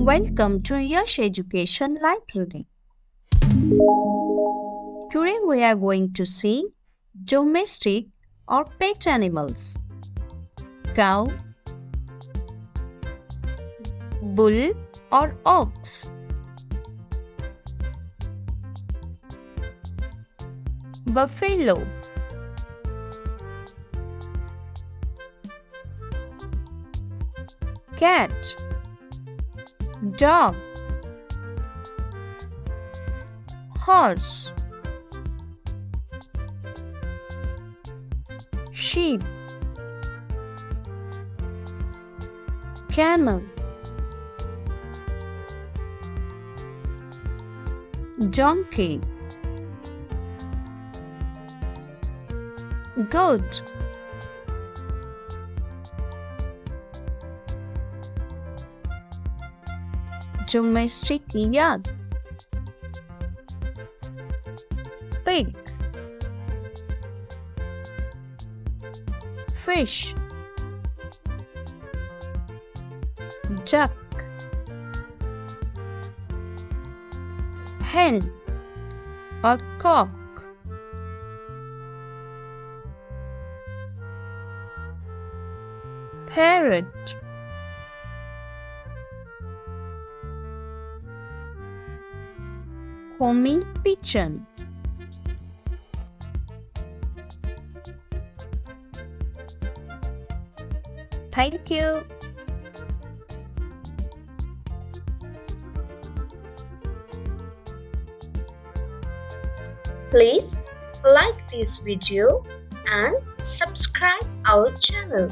Welcome to Yash Education Library. Today we are going to see domestic or pet animals. Cow, bull or ox, buffalo, cat, dog, horse, sheep, camel, donkey, goat, domestic yak, pig, fish, duck, hen or cock, parrot, homing pigeon. Thank you. Please like this video and subscribe our channel.